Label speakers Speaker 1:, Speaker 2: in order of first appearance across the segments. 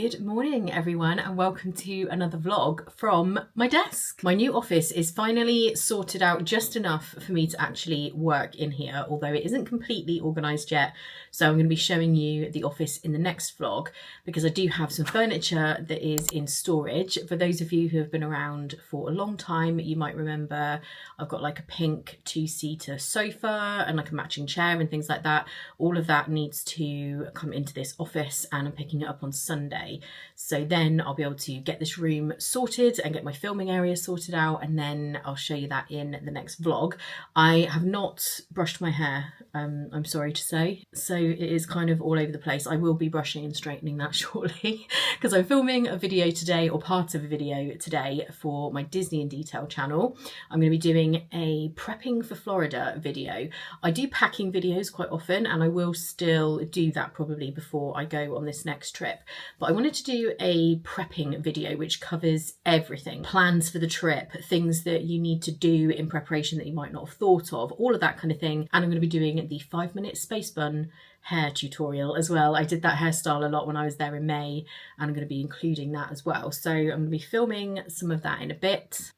Speaker 1: Good morning everyone and welcome to another vlog from my desk. My new office is finally sorted out just enough for me to actually work in here, although it isn't completely organised yet. So I'm going to be showing you the office in the next vlog because I do have some furniture that is in storage. For those of you who have been around for a long time, you might remember I've got like a pink two-seater sofa and like a matching chair and things like that. All of that needs to come into this office and I'm picking it up on Sunday. So then I'll be able to get this room sorted and get my filming area sorted out, and then I'll show you that in the next vlog. I have not brushed my hair, I'm sorry to say, so it is kind of all over the place. I will be brushing and straightening that shortly because I'm filming a video today, or part of a video today, for my Disney in Detail channel. I'm going to be doing a prepping for Florida video. I do packing videos quite often and I will still do that probably before I go on this next trip, but I wanted to do a prepping video which covers everything. Plans for the trip, things that you need to do in preparation that you might not have thought of, all of that kind of thing. And I'm going to be doing the 5-minute space bun hair tutorial as well. I did that hairstyle a lot when I was there in May and I'm going to be including that as well. So I'm going to be filming some of that in a bit.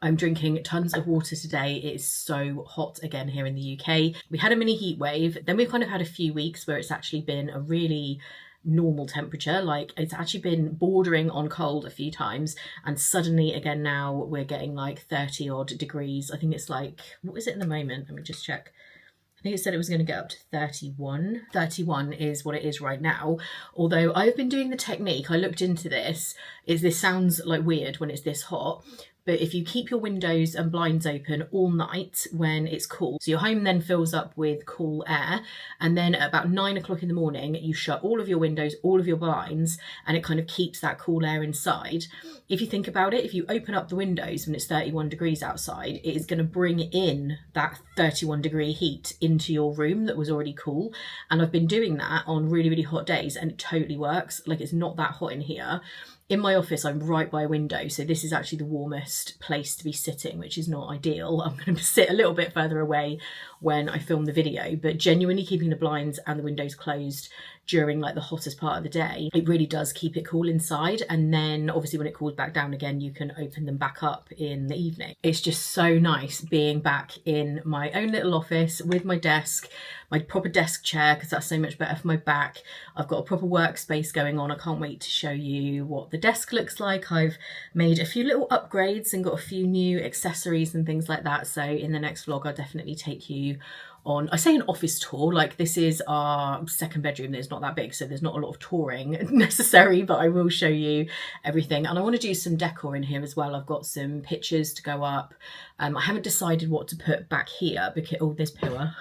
Speaker 1: I'm drinking tons of water today. It is so hot again here in the UK. We had a mini heat wave, then we've kind of had a few weeks where it's actually been a really normal temperature. Like, it's actually been bordering on cold a few times, and suddenly again now we're getting like 30 odd degrees. I think it's like, what is it in the moment? Let me just check. I think it said it was going to get up to 31. 31 is what it is right now. Although I've been doing the technique, I looked into this, this sounds like weird when it's this hot, but if you keep your windows and blinds open all night when it's cool, so your home then fills up with cool air, and then at about 9 o'clock in the morning you shut all of your windows, all of your blinds, and it kind of keeps that cool air inside. If you think about it, if you open up the windows when it's 31 degrees outside, it is going to bring in that 31 degree heat into your room that was already cool. And I've been doing that on really, really hot days and it totally works. Like, it's not that hot in here. In my office, I'm right by a window, so this is actually the warmest place to be sitting, which is not ideal. I'm going to sit a little bit further away when I film the video, but genuinely keeping the blinds and the windows closed during like the hottest part of the day, it really does keep it cool inside. And then obviously when it cools back down again, you can open them back up in the evening. It's just so nice being back in my own little office with my desk, my proper desk chair, because that's so much better for my back. I've got a proper workspace going on. I can't wait to show you what the desk looks like. I've made a few little upgrades and got a few new accessories and things like that. So in the next vlog, I'll definitely take you on, I say an office tour, like this is our second bedroom that's not that big, so there's not a lot of touring necessary, but I will show you everything. And I want to do some decor in here as well. I've got some pictures to go up. I haven't decided what to put back here because, oh, there's Pua.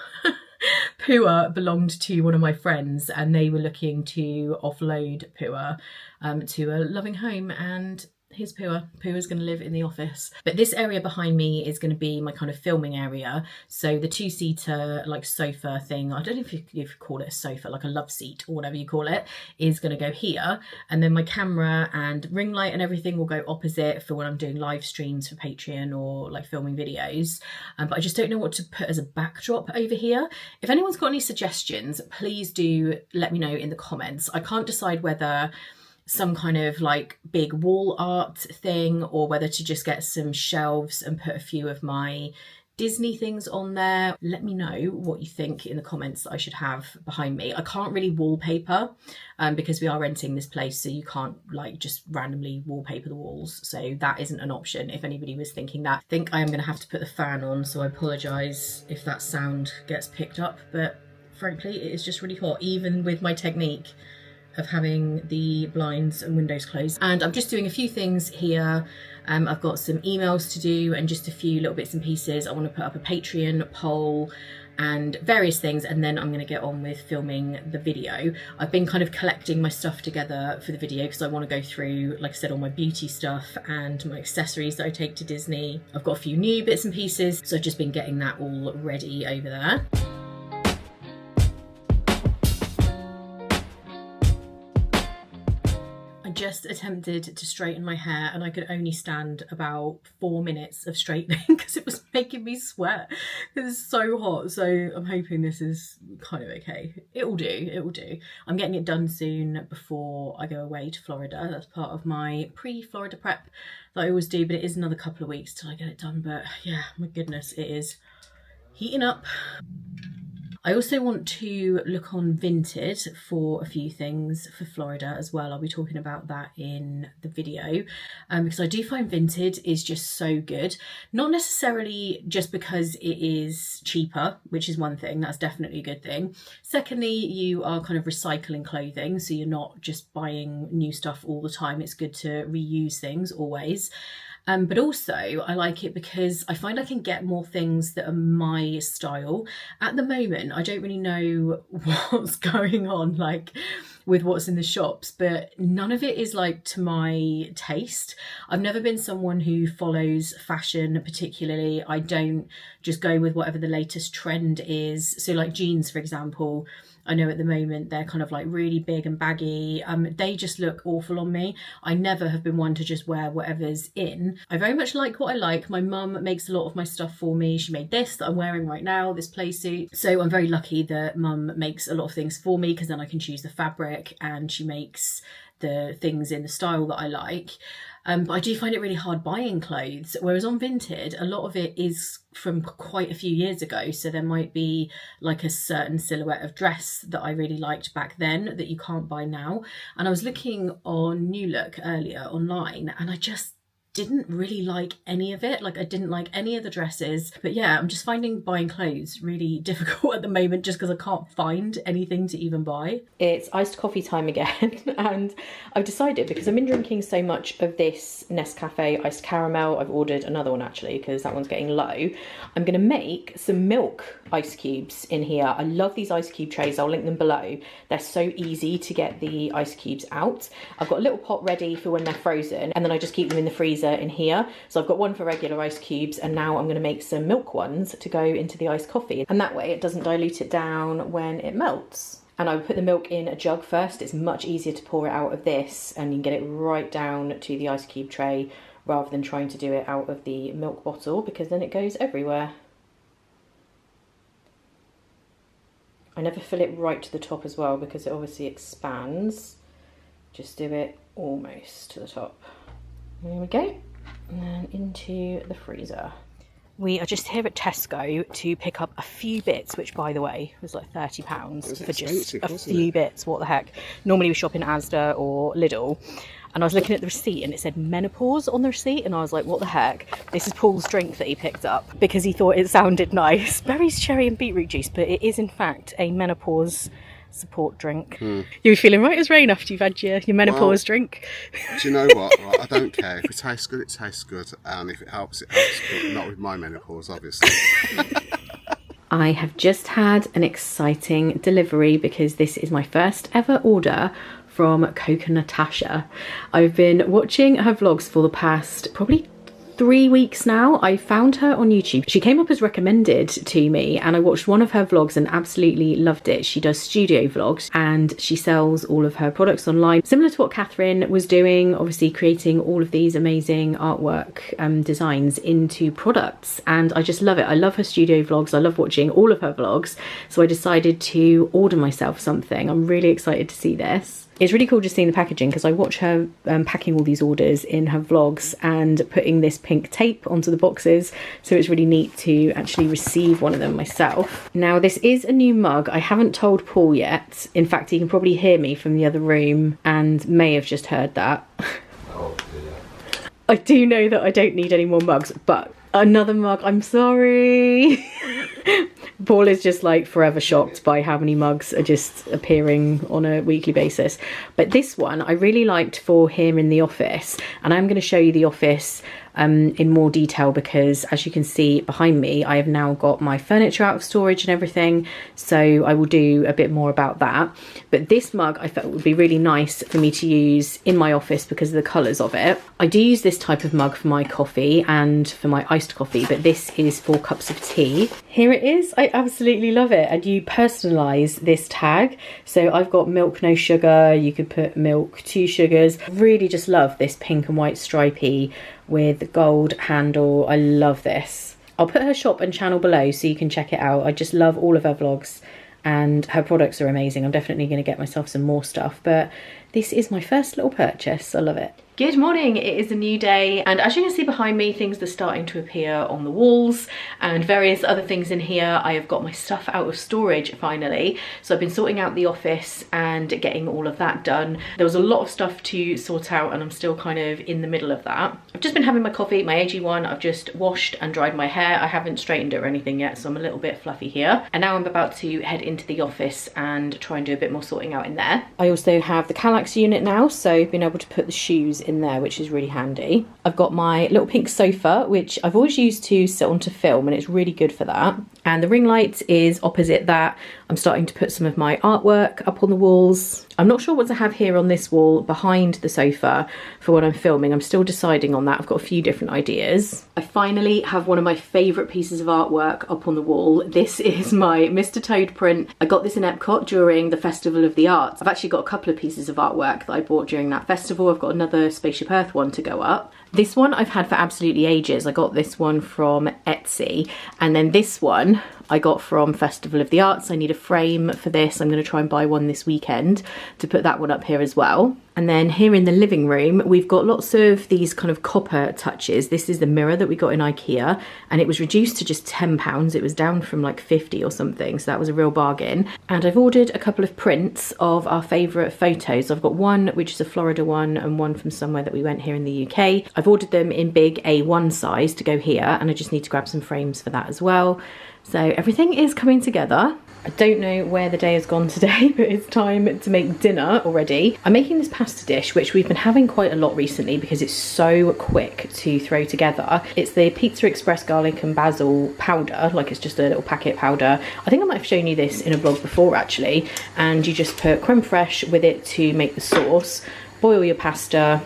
Speaker 1: Pua belonged to one of my friends and they were looking to offload Pua to a loving home, and here's Pua. Pua's going to live in the office. But this area behind me is going to be my kind of filming area. So the two-seater like sofa thing, I don't know if you call it a sofa, like a love seat or whatever you call it, is going to go here. And then my camera and ring light and everything will go opposite for when I'm doing live streams for Patreon or like filming videos. But I just don't know what to put as a backdrop over here. If anyone's got any suggestions, please do let me know in the comments. I can't decide whether some kind of like big wall art thing or whether to just get some shelves and put a few of my Disney things on there. Let me know what you think in the comments that I should have behind me. I can't really wallpaper because we are renting this place, so you can't like just randomly wallpaper the walls, so that isn't an option if anybody was thinking that. I think I am going to have to put the fan on, so I apologise if that sound gets picked up, but frankly it is just really hot even with my technique of having the blinds and windows closed. And I'm just doing a few things here. I've got some emails to do and just a few little bits and pieces. I want to put up a Patreon poll and various things, and then I'm going to get on with filming the video. I've been kind of collecting my stuff together for the video because I want to go through, like I said, all my beauty stuff and my accessories that I take to Disney. I've got a few new bits and pieces, so I've just been getting that all ready over there. just attempted to straighten my hair and I could only stand about 4 minutes of straightening because it was making me sweat. It was so hot. So I'm hoping this is kind of okay. It will do. I'm getting it done soon before I go away to Florida. That's part of my pre-Florida prep that I always do, but it is another couple of weeks till I get it done. But yeah, my goodness, it is heating up. I also want to look on Vinted for a few things for Florida as well. I'll be talking about that in the video because I do find Vinted is just so good. Not necessarily just because it is cheaper, which is one thing, that's definitely a good thing. Secondly, you are kind of recycling clothing, so you're not just buying new stuff all the time. It's good to reuse things always. But also I like it because I find I can get more things that are my style. At the moment, I don't really know what's going on, like with what's in the shops, but none of it is like to my taste. I've never been someone who follows fashion particularly. I don't just go with whatever the latest trend is. So like jeans, for example, I know at the moment they're kind of like really big and baggy. They just look awful on me. I never have been one to just wear whatever's in. I very much like what I like. My mum makes a lot of my stuff for me. She made this that I'm wearing right now, this play suit. So I'm very lucky that mum makes a lot of things for me because then I can choose the fabric and she makes the things in the style that I like. But I do find it really hard buying clothes, whereas on Vinted, a lot of it is from quite a few years ago. So there might be like a certain silhouette of dress that I really liked back then that you can't buy now. And I was looking on New Look earlier online and I just didn't really like any of it. Like I didn't like any of the dresses. But yeah, I'm just finding buying clothes really difficult at the moment just because I can't find anything to even buy. It's iced coffee time again and I've decided, because I've been drinking so much of this Nescafe iced caramel, I've ordered another one actually because that one's getting low. I'm going to make some milk ice cubes in here. I love these ice cube trays. I'll link them below. They're so easy to get the ice cubes out. I've got a little pot ready for when they're frozen and then I just keep them in the freezer in here. So I've got one for regular ice cubes and now I'm going to make some milk ones to go into the iced coffee, and that way it doesn't dilute it down when it melts. And I would put the milk in a jug first. It's much easier to pour it out of this and you can get it right down to the ice cube tray rather than trying to do it out of the milk bottle because then it goes everywhere. I never fill it right to the top as well because it obviously expands. Just do it almost to the top. There we go. And then into the freezer. We are just here at Tesco to pick up a few bits, which by the way was like £30 for just a few bits. What the heck? Normally we shop in Asda or Lidl. And I was looking at the receipt and it said menopause on the receipt and I was like, what the heck? This is Paul's drink that he picked up because he thought it sounded nice. Berries, cherry and beetroot juice, but it is in fact a menopause support drink. You were feeling right as rain after you've had your menopause drink?
Speaker 2: Do you know what? Right, I don't care. If it tastes good, it tastes good. And if it helps, it helps. But not with my menopause, obviously.
Speaker 1: I have just had an exciting delivery because this is my first ever order from Coco Natasha. I've been watching her vlogs for the past probably 3 weeks now. I found her on YouTube. She came up as recommended to me and I watched one of her vlogs and absolutely loved it. She does studio vlogs and she sells all of her products online, similar to what Catherine was doing, obviously creating all of these amazing artwork designs into products, and I just love it. I love her studio vlogs. I love watching all of her vlogs, so I decided to order myself something. I'm really excited to see this. It's really cool just seeing the packaging because I watch her packing all these orders in her vlogs and putting this pink tape onto the boxes, so it's really neat to actually receive one of them myself. Now this is a new mug. I haven't told Paul yet. In fact, he can probably hear me from the other room and may have just heard that. Oh, yeah. I do know that I don't need any more mugs, but another mug, I'm sorry. Paul is just like forever shocked by how many mugs are just appearing on a weekly basis. But this one I really liked for here in the office, and I'm going to show you the office in more detail because as you can see behind me, I have now got my furniture out of storage and everything, so I will do a bit more about that. But this mug I felt would be really nice for me to use in my office because of the colours of it. I do use this type of mug for my coffee and for my iced coffee, but this is 4 cups of tea. Here it is. I absolutely love it. And you personalise this tag. So I've got milk, no sugar. You could put milk, 2 sugars. Really just love this pink and white stripy with the gold handle. I love this. I'll put her shop and channel below so you can check it out. I just love all of her vlogs and her products are amazing. I'm definitely going to get myself some more stuff, but this is my first little purchase. I love it. Good morning, it is a new day, and as you can see behind me, things are starting to appear on the walls and various other things in here. I have got my stuff out of storage finally, so I've been sorting out the office and getting all of that done. There was a lot of stuff to sort out and I'm still kind of in the middle of that. I've just been having my coffee, my AG1. I've just washed and dried my hair. I haven't straightened it or anything yet, so I'm a little bit fluffy here. And now I'm about to head into the office and try and do a bit more sorting out in there. I also have the Kallax unit now, so I've been able to put the shoes in there, which is really handy. I've got my little pink sofa, which I've always used to sit on to film, and it's really good for that. And the ring light is opposite that. I'm starting to put some of my artwork up on the walls. I'm not sure what to have here on this wall behind the sofa for when I'm filming. I'm still deciding on that. I've got a few different ideas. I finally have one of my favourite pieces of artwork up on the wall. This is my Mr. Toad print. I got this in Epcot during the Festival of the Arts. I've actually got a couple of pieces of artwork that I bought during that festival. I've got another Spaceship Earth one to go up. This one I've had for absolutely ages. I got this one from Etsy, and then this one I got from Festival of the Arts. I need a frame for this. I'm going to try and buy one this weekend to put that one up here as well. And then here in the living room, we've got lots of these kind of copper touches. This is the mirror that we got in IKEA, and it was reduced to just £10. It was down from like 50 or something, so that was a real bargain. And I've ordered a couple of prints of our favourite photos. I've got one which is a Florida one and one from somewhere that we went here in the UK. I've ordered them in big A1 size to go here, and I just need to grab some frames for that as well. So everything is coming together. I don't know where the day has gone today, but it's time to make dinner already. I'm making this pasta dish, which we've been having quite a lot recently because it's so quick to throw together. It's the Pizza Express garlic and basil powder, like it's just a little packet powder. I think I might have shown you this in a vlog before actually. And you just put creme fraiche with it to make the sauce, boil your pasta,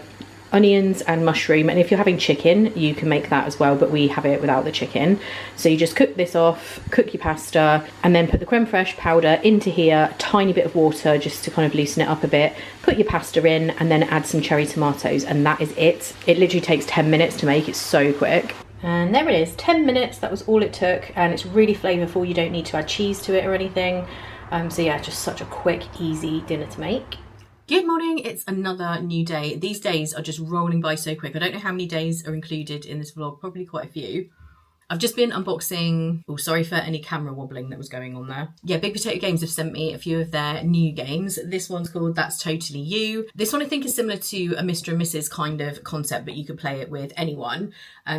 Speaker 1: onions and mushroom, and if you're having chicken you can make that as well, but we have it without the chicken. So you just cook this off, cook your pasta, and then put the creme fraiche powder into here, a tiny bit of water just to kind of loosen it up a bit, put your pasta in, and then add some cherry tomatoes, and that is it. It literally takes 10 minutes to make. It's so quick. And there it is, 10 minutes, that was all it took, and it's really flavourful. You don't need to add cheese to it or anything. So yeah, just such a quick, easy dinner to make. Good morning, it's another new day. These days are just rolling by so quick. I don't know how many days are included in this vlog, probably quite a few. I've just been unboxing, oh sorry for any camera wobbling that was going on there. Yeah, Big Potato Games have sent me a few of their new games. This one's called That's Totally You. This one I think is similar to a Mr. and Mrs. kind of concept, but you could play it with anyone.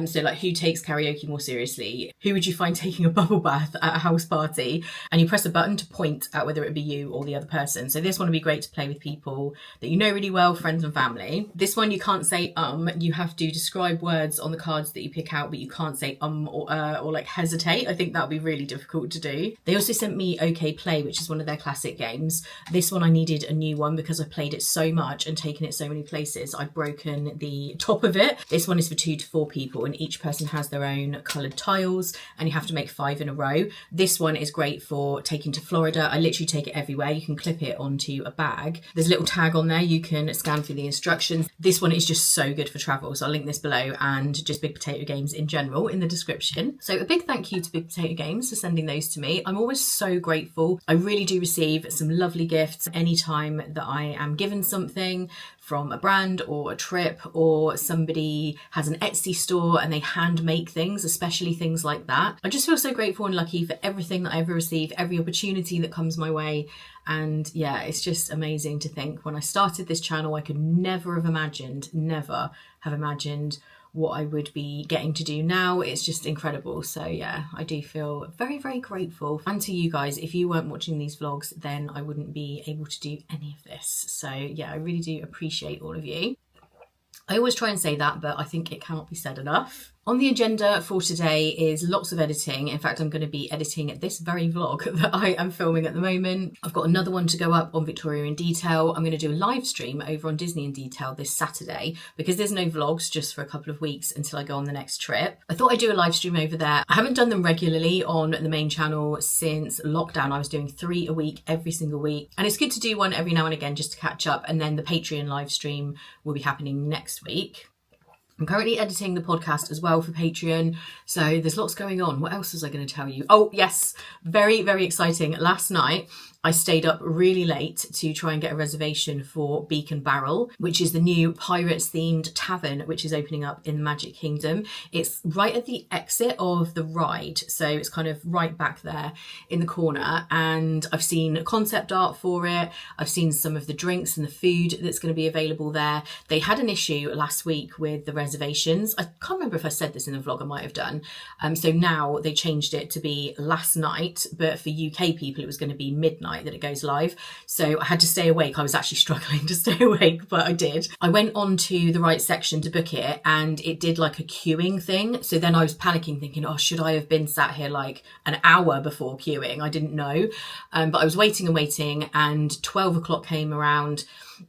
Speaker 1: So like, who takes karaoke more seriously? Who would you find taking a bubble bath at a house party? And you press a button to point at whether it be you or the other person. So this one would be great to play with people that you know really well, friends and family. This one you can't say you have to describe words on the cards that you pick out, but you can't say or like hesitate. I think that would be really difficult to do. They also sent me OK Play, which is one of their classic games. This one I needed a new one because I played it so much and taken it so many places. I've broken the top of it. This one is for 2 to 4 people, and each person has their own coloured tiles, and you have to make 5 in a row. This one is great for taking to Florida. I literally take it everywhere. You can clip it onto a bag. There's a little tag on there. You can scan through the instructions. This one is just so good for travel. So I'll link this below, and just Big Potato Games in general in the description. So a big thank you to Big Potato Games for sending those to me. I'm always so grateful. I really do receive some lovely gifts anytime that I am given something from a brand or a trip, or somebody has an Etsy store and they hand make things, especially things like that. I just feel so grateful and lucky for everything that I ever receive, every opportunity that comes my way. And yeah, it's just amazing to think when I started this channel, I could never have imagined what I would be getting to do now. It's just incredible. So yeah, I do feel very, very grateful. And to you guys, if you weren't watching these vlogs, then I wouldn't be able to do any of this. So yeah, I really do appreciate all of you. I always try and say that, but I think it cannot be said enough. On the agenda for today is lots of editing. In fact, I'm going to be editing this very vlog that I am filming at the moment. I've got another one to go up on Victoria in Detail. I'm going to do a live stream over on Disney in Detail this Saturday because there's no vlogs just for a couple of weeks until I go on the next trip. I thought I'd do a live stream over there. I haven't done them regularly on the main channel since lockdown. I was doing 3 a week every single week. And it's good to do one every now and again just to catch up. And then the Patreon live stream will be happening next week. I'm currently editing the podcast as well for Patreon, so there's lots going on. What else was I going to tell you? Oh, yes, very, very exciting. Last night, I stayed up really late to try and get a reservation for Beacon Barrel, which is the new Pirates-themed tavern, which is opening up in the Magic Kingdom. It's right at the exit of the ride, so it's kind of right back there in the corner, and I've seen concept art for it. I've seen some of the drinks and the food that's going to be available there. They had an issue last week with the reservations. I can't remember if I said this in a vlog, I might have done. So now they changed it to be last night, but for UK people it was going to be midnight that it goes live. So I had to stay awake. I was actually struggling to stay awake, but I did. I went on to the right section to book it and it did like a queuing thing. So then I was panicking thinking, oh, should I have been sat here like an hour before queuing? I didn't know. But I was waiting and waiting and 12 o'clock came around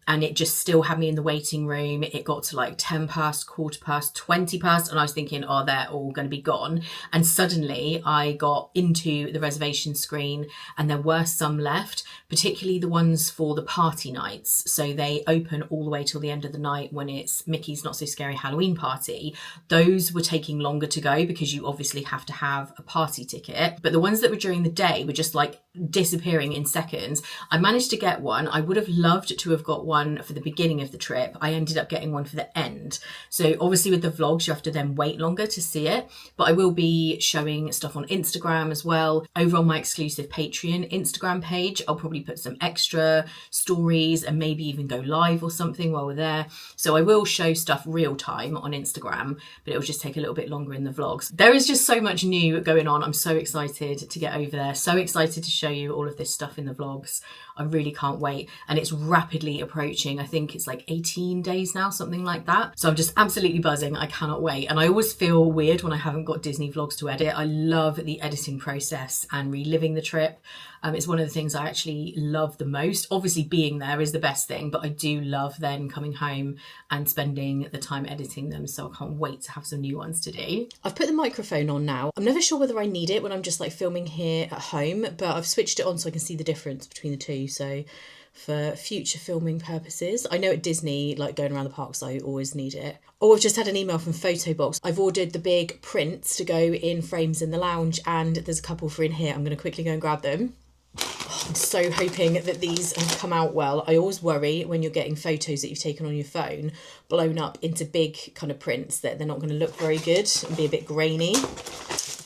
Speaker 1: and it just still had me in the waiting room. It got to like 10 past, quarter past, 20 past, and I was thinking, oh, they're all going to be gone. And suddenly I got into the reservation screen and there were some left, particularly the ones for the party nights. So they open all the way till the end of the night when it's Mickey's Not So Scary Halloween Party. Those were taking longer to go because you obviously have to have a party ticket. But the ones that were during the day were just like disappearing in seconds. I managed to get one. I would have loved to have got one for the beginning of the trip. I ended up getting one for the end. So obviously with the vlogs, you have to then wait longer to see it. But I will be showing stuff on Instagram as well. Over on my exclusive Patreon Instagram page, I'll probably put some extra stories and maybe even go live or something while we're there. So I will show stuff real time on Instagram, but it will just take a little bit longer in the vlogs. There is just so much new going on. I'm so excited to get over there. So excited to show you all of this stuff in the vlogs. I really can't wait. And it's rapidly approaching. I think it's like 18 days now, something like that. So I'm just absolutely buzzing. I cannot wait. And I always feel weird when I haven't got Disney vlogs to edit. I love the editing process and reliving the trip. It's one of the things I actually love the most. Obviously being there is the best thing, but I do love then coming home and spending the time editing them. So I can't wait to have some new ones to do. I've put the microphone on now. I'm never sure whether I need it when I'm just like filming here at home, but I've switched it on so I can see the difference between the two. So for future filming purposes, I know at Disney, like going around the parks, I always need it. Oh, I've just had an email from Photobox. I've ordered the big prints to go in frames in the lounge and there's a couple for in here. I'm going to quickly go and grab them. I'm so hoping that these have come out well. I always worry when you're getting photos that you've taken on your phone blown up into big kind of prints that they're not going to look very good and be a bit grainy.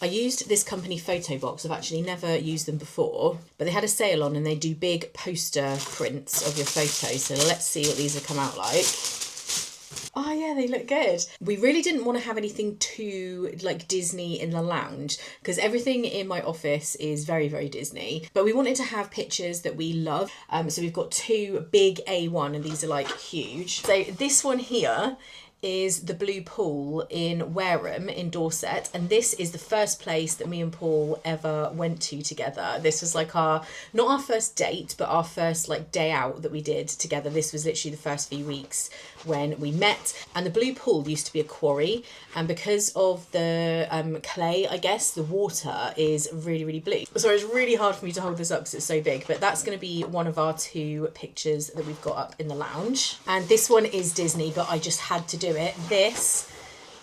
Speaker 1: I used this company Photobox. I've actually never used them before, but they had a sale on and they do big poster prints of your photos. So let's see what these have come out like. Oh yeah, they look good. We really didn't want to have anything too like Disney in the lounge because everything in my office is very, very Disney. But we wanted to have pictures that we love. So we've got two big A1 and these are like huge. So this one here is the Blue Pool in Wareham in Dorset, and this is the first place that me and Paul ever went to together. This was like our, not our first date, but our first like day out that we did together. This was literally the first few weeks when we met, and the Blue Pool used to be a quarry, and because of the clay, I guess, the water is really, really blue. So it's really hard for me to hold this up because it's so big, but that's going to be one of our two pictures that we've got up in the lounge. And this one is Disney, but I just had to do it. This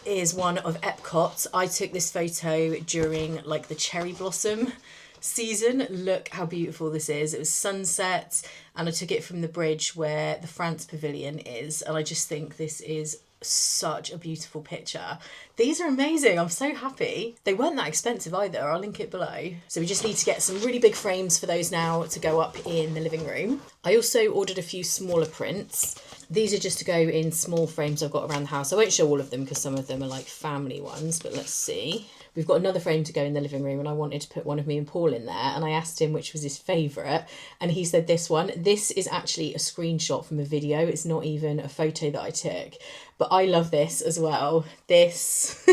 Speaker 1: is one of Epcot. I took this photo during like the cherry blossom season. Look how beautiful this is. It was sunset and I took it from the bridge where the France Pavilion is, and I just think this is such a beautiful picture. These are amazing. I'm so happy. They weren't that expensive either. I'll link it below. So we just need to get some really big frames for those now to go up in the living room. I also ordered a few smaller prints. These are just to go in small frames I've got around the house. I won't show all of them because some of them are like family ones, but let's see. We've got another frame to go in the living room and I wanted to put one of me and Paul in there, and I asked him which was his favourite and he said this one. This is actually a screenshot from a video. It's not even a photo that I took, but I love this as well. This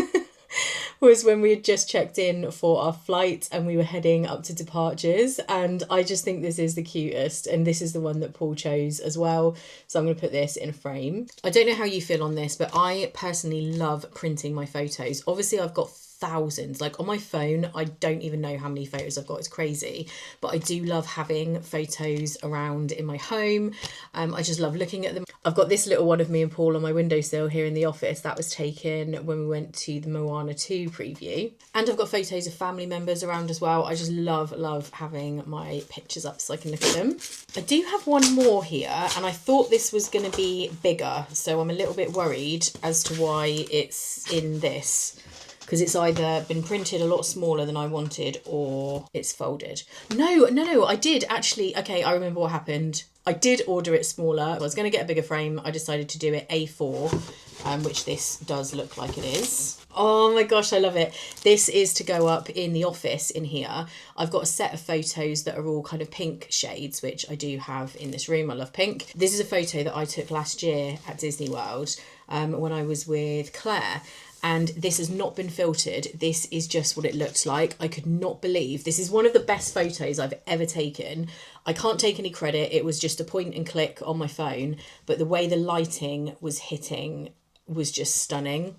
Speaker 1: was when we had just checked in for our flight and we were heading up to departures, and I just think this is the cutest, and this is the one that Paul chose as well, so I'm going to put this in a frame. I don't know how you feel on this, but I personally love printing my photos. Obviously I've got thousands, like on my phone I don't even know how many photos I've got, it's crazy, but I do love having photos around in my home. I just love looking at them. I've got this little one of me and Paul on my windowsill here in the office that was taken when we went to the Moana 2 preview, and I've got photos of family members around as well. I just love having my pictures up so I can look at them. I do have one more here, and I thought this was going to be bigger, so I'm a little bit worried as to why it's in this, because it's either been printed a lot smaller than I wanted or it's folded. No, I did actually. Okay, I remember what happened. I did order it smaller. I was going to get a bigger frame. I decided to do it A4, which this does look like it is. Oh my gosh, I love it. This is to go up in the office in here. I've got a set of photos that are all kind of pink shades, which I do have in this room. I love pink. This is a photo that I took last year at Disney World when I was with Claire. And this has not been filtered. This is just what it looked like. I could not believe, this is one of the best photos I've ever taken. I can't take any credit. It was just a point and click on my phone, but the way the lighting was hitting was just stunning.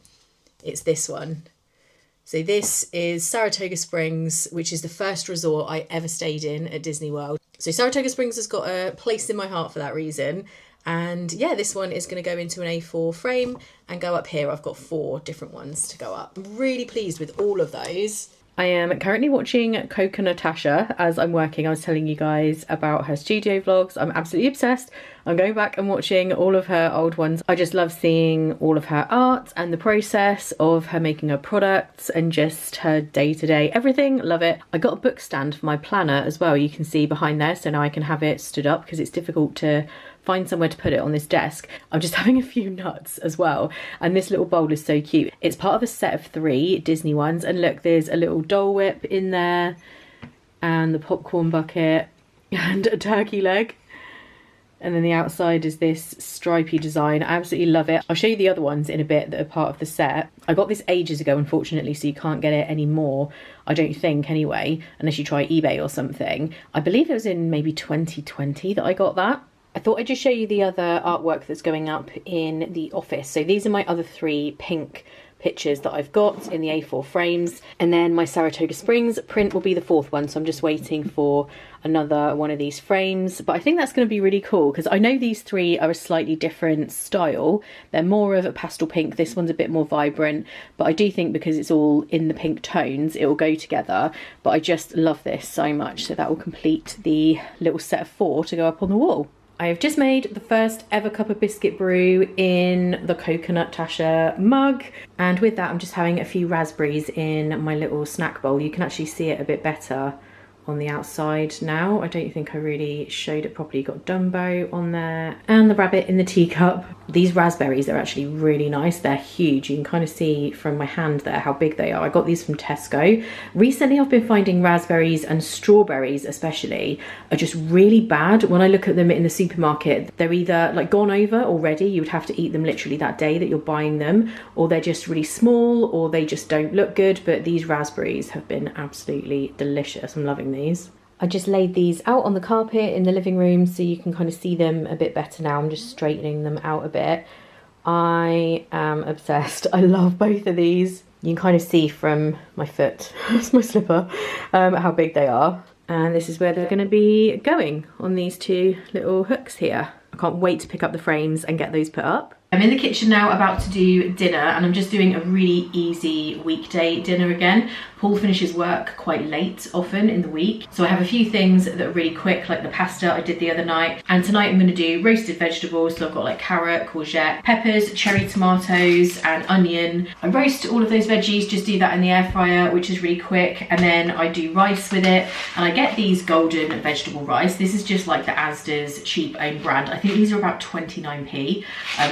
Speaker 1: It's this one. So this is Saratoga Springs, which is the first resort I ever stayed in at Disney World. So Saratoga Springs has got a place in my heart for that reason. And yeah, this one is going to go into an A4 frame and go up here. I've got 4 different ones to go up. I'm really pleased with all of those. I am currently watching Coco Natasha as I'm working. I was telling you guys about her studio vlogs. I'm absolutely obsessed. I'm going back and watching all of her old ones. I just love seeing all of her art and the process of her making her products and just her day-to-day everything. Love it. I got a book stand for my planner as well. You can see behind there, so now I can have it stood up because it's difficult to find somewhere to put it on this desk. I'm just having a few nuts as well, and this little bowl is so cute. It's part of a set of 3 Disney ones, and look, there's a little Dole Whip in there and the popcorn bucket and a turkey leg, and then the outside is this stripy design. I absolutely love it. I'll show you the other ones in a bit that are part of the set. I got this ages ago, unfortunately, so you can't get it anymore, I don't think anyway, unless you try eBay or something. I believe it was in maybe 2020 that I got that. I thought I'd just show you the other artwork that's going up in the office. So these are my other 3 pink pictures that I've got in the A4 frames, and then my Saratoga Springs print will be the 4th one, so I'm just waiting for another one of these frames. But I think that's going to be really cool because I know these 3 are a slightly different style. They're more of a pastel pink, this one's a bit more vibrant, but I do think because it's all in the pink tones it will go together. But I just love this so much, so that will complete the little set of 4 to go up on the wall. I have just made the first ever cup of biscuit brew in the Coco Natasha mug, and with that I'm just having a few raspberries in my little snack bowl. You can actually see it a bit better on the outside now. I don't think I really showed it properly. Got Dumbo on there and the rabbit in the teacup. These raspberries are actually really nice. They're huge. You can kind of see from my hand there how big they are. I got these from Tesco. Recently I've been finding raspberries and strawberries especially are just really bad. When I look at them in the supermarket, they're either like gone over already, you would have to eat them literally that day that you're buying them, or they're just really small, or they just don't look good. But these raspberries have been absolutely delicious. I'm loving these. I just laid these out on the carpet in the living room so you can kind of see them a bit better now. I'm just straightening them out a bit. I am obsessed. I love both of these. You can kind of see from my foot, it's my slipper, how big they are. And this is where they're going to be going, on these 2 little hooks here. I can't wait to pick up the frames and get those put up. I'm in the kitchen now about to do dinner, and I'm just doing a really easy weekday dinner again. Paul finishes work quite late often in the week, so I have a few things that are really quick, like the pasta I did the other night. And tonight I'm going to do roasted vegetables, so I've got like carrot, courgette, peppers, cherry tomatoes and onion. I roast all of those veggies, just do that in the air fryer, which is really quick, and then I do rice with it, and I get these golden vegetable rice. This is just like the Asda's cheap own brand. I think these are about 29p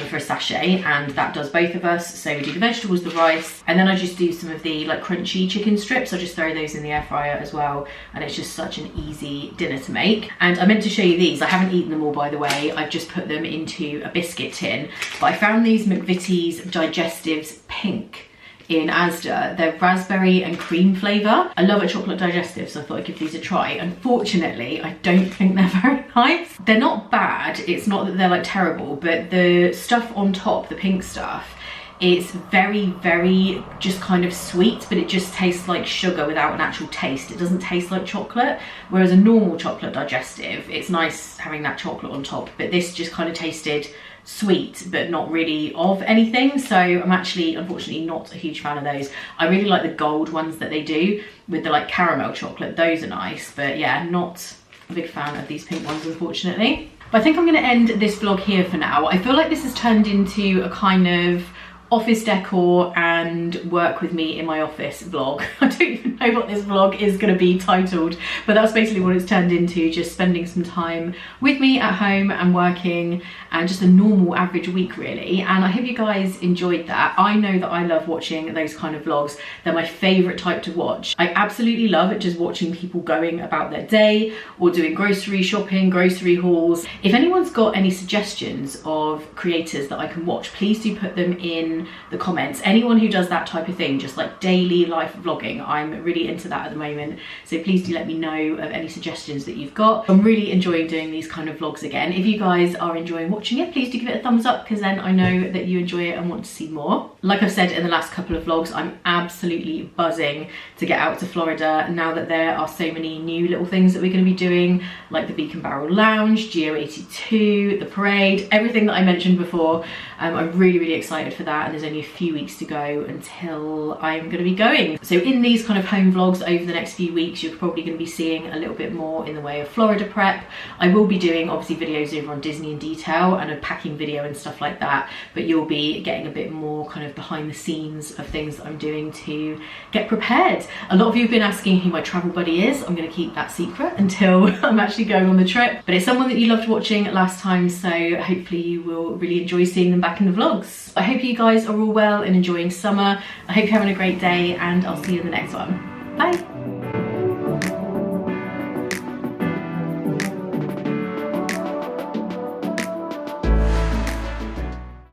Speaker 1: for a sachet, and that does both of us. So we do the vegetables, the rice, and then I just do some of the like crunchy chicken strips. I just throw those in the air fryer as well, and it's just such an easy dinner to make. And I meant to show you these. I haven't eaten them all, by the way. I've just put them into a biscuit tin, but I found these McVitie's Digestives Pink in Asda. They're raspberry and cream flavour. I love a chocolate digestive, so I thought I'd give these a try. Unfortunately, I don't think they're very nice. They're not bad, it's not that they're like terrible, but the stuff on top, the pink stuff, it's very, very just kind of sweet, but it just tastes like sugar without an actual taste. It doesn't taste like chocolate, whereas a normal chocolate digestive, it's nice having that chocolate on top, but this just kind of tasted sweet, but not really of anything. So I'm actually, unfortunately, not a huge fan of those. I really like the gold ones that they do with the like caramel chocolate. Those are nice, but yeah, not a big fan of these pink ones, unfortunately. But I think I'm gonna end this vlog here for now. I feel like this has turned into a kind of office decor and work with me in my office vlog. I don't even know what this vlog is going to be titled, but that's basically what it's turned into, just spending some time with me at home and working, and just a normal average week really. And I hope you guys enjoyed that. I know that I love watching those kind of vlogs. They're my favourite type to watch. I absolutely love it, just watching people going about their day or doing grocery shopping, grocery hauls. If anyone's got any suggestions of creators that I can watch, please do put them in the comments. Anyone who does that type of thing, just like daily life vlogging, I'm really into that at the moment, so please do let me know of any suggestions that you've got. I'm really enjoying doing these kind of vlogs again. If you guys are enjoying watching it, please do give it a thumbs up, because then I know that you enjoy it and want to see more. Like I've said in the last couple of vlogs, I'm absolutely buzzing to get out to Florida now that there are so many new little things that we're going to be doing, like the Beacon Barrel Lounge, Geo82, the parade, everything that I mentioned before. I'm really, really excited for that, and there's only a few weeks to go until I'm going to be going. So in these kind of home vlogs over the next few weeks, you're probably going to be seeing a little bit more in the way of Florida prep. I will be doing obviously videos over on Disney in detail and a packing video and stuff like that, but you'll be getting a bit more kind of behind the scenes of things that I'm doing to get prepared. A lot of you have been asking who my travel buddy is. I'm going to keep that secret until I'm actually going on the trip, but it's someone that you loved watching last time, so hopefully you will really enjoy seeing them back in the vlogs. I hope you guys are all well and enjoying summer. I hope you're having a great day, and I'll see you in the next one. Bye.